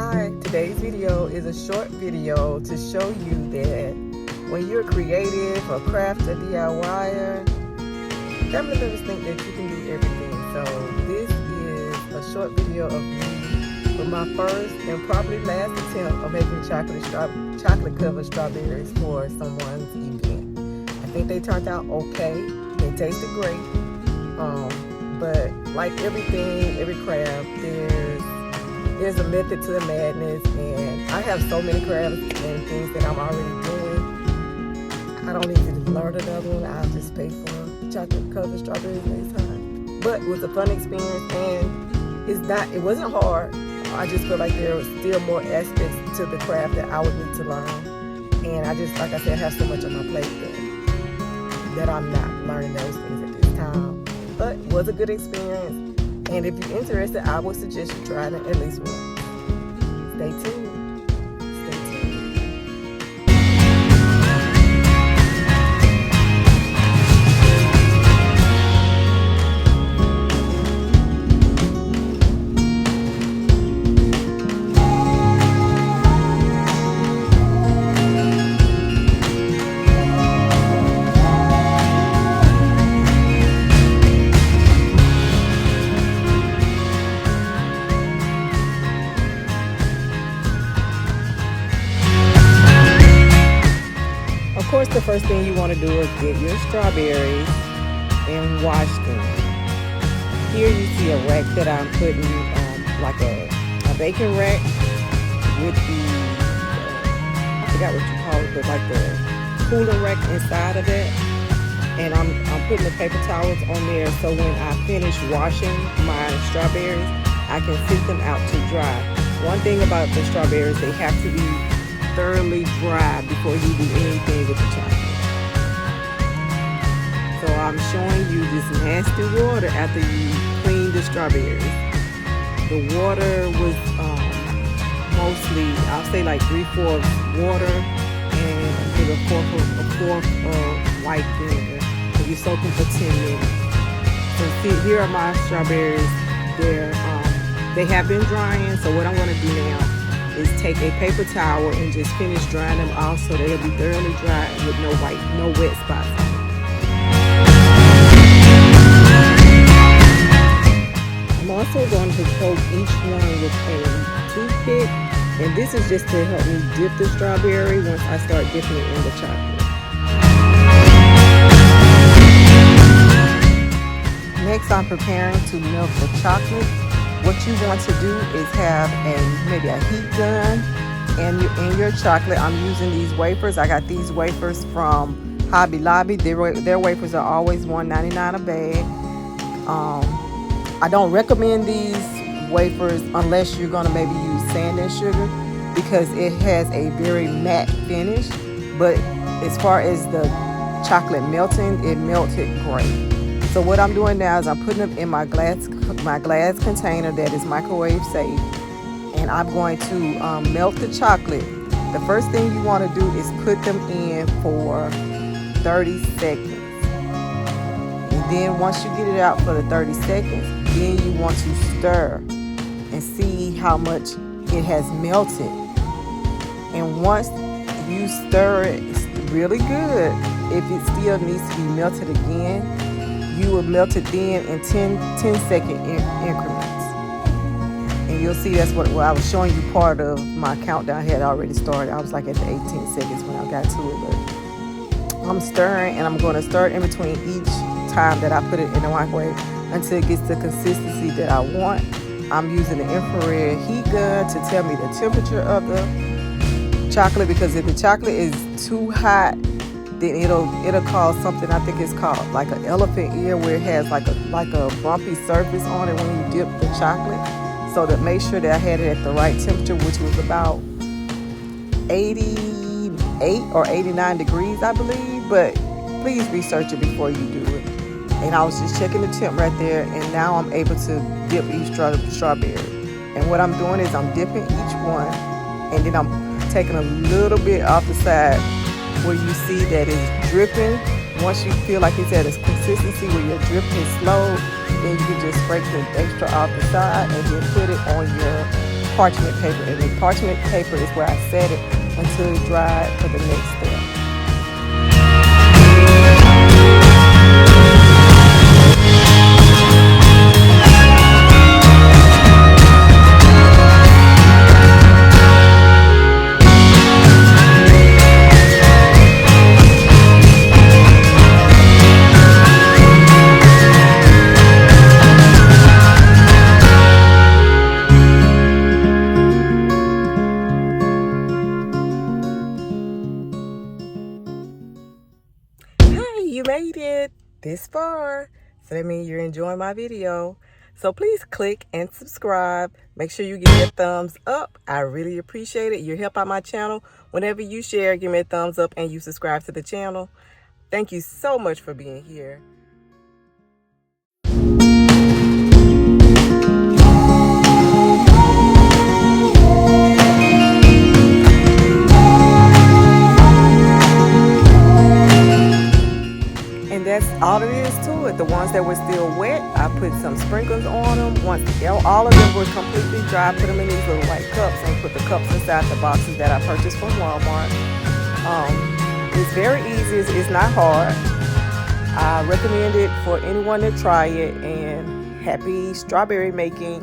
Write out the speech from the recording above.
Hi, today's video is a short video to show you that when you're creative or craft a DIYer, family members think that you can do everything. So this is a short video of me with my first and probably last attempt of making chocolate covered strawberries for someone's event. I think they turned out okay. They tasted great. But like everything, every craft, there's a method to the madness, and I have so many crafts and things that I'm already doing. I don't need to learn another one. I'll just pay for chocolate covered strawberries next time. But it was a fun experience, and it wasn't hard. I just feel like there was still more aspects to the craft that I would need to learn. And I just, like I said, have so much on my plate that I'm not learning those things at this time. But it was a good experience. And if you're interested, I would suggest you try it at least once. Stay tuned. Of course, the first thing you want to do is get your strawberries and wash them. Here you see a rack that I'm putting, like a baking rack with the, I forgot what you call it, but like the cooling rack inside of it. And I'm putting the paper towels on there so when I finish washing my strawberries, I can sit them out to dry. One thing about the strawberries, they have to be thoroughly dry before you do anything with the chocolate. So I'm showing you this nasty water after you clean the strawberries. The water was mostly, I'll say like 3/4 water and maybe a fourth of white vinegar. So you soak them for 10 minutes. So see, here are my strawberries. They have been drying. So what I'm going to do now is take a paper towel and just finish drying them off so they'll be thoroughly dry with no wet spots on them. I'm also going to poke each one with a toothpick, and this is just to help me dip the strawberry once I start dipping it in the chocolate. Next, I'm preparing to melt the chocolate. What you want to do is have maybe a heat gun and in your chocolate. I'm using these wafers. I got these wafers from Hobby Lobby. Their wafers are always $1.99 a bag. I don't recommend these wafers unless you're going to maybe use sand and sugar because it has a very matte finish. But as far as the chocolate melting, it melted great. So what I'm doing now is I'm putting them in my glass container that is microwave safe, and I'm going to melt the chocolate. The first thing you want to do is put them in for 30 seconds. And then once you get it out for the 30 seconds, then you want to stir and see how much it has melted. And once you stir it really good, if it still needs to be melted again, you will melt it then in 10-second increments. And you'll see that's what I was showing you. Part of my countdown had already started. I was like at the 18 seconds when I got to it. But I'm stirring, and I'm going to stir in between each time that I put it in the microwave until it gets the consistency that I want. I'm using the infrared heat gun to tell me the temperature of the chocolate, because if the chocolate is too hot, then it'll cause something, I think it's called like an elephant ear, where it has like a bumpy surface on it when you dip the chocolate. So to make sure that I had it at the right temperature, which was about 88 or 89 degrees, I believe. But please research it before you do it. And I was just checking the temp right there, and now I'm able to dip each strawberry. And what I'm doing is I'm dipping each one, and then I'm taking a little bit off the side where you see that it's dripping. Once you feel like it's at a consistency where you're dripping slow, then you can just scrape the extra off the side and then put it on your parchment paper, and the parchment paper is where I set it until it dried for the next step. You made it this far, so that means you're enjoying my video. So please click and subscribe. Make sure you give me a thumbs up. I really appreciate it. You help out my channel. Whenever you share, give me a thumbs up and you subscribe to the channel. Thank you so much for being here. And that's all it is to it. The ones that were still wet, I put some sprinkles on them. Once all of them were completely dry, I put them in these little white cups and put the cups inside the boxes that I purchased from Walmart. It's very easy. It's not hard. I recommend it for anyone to try it, and happy strawberry making.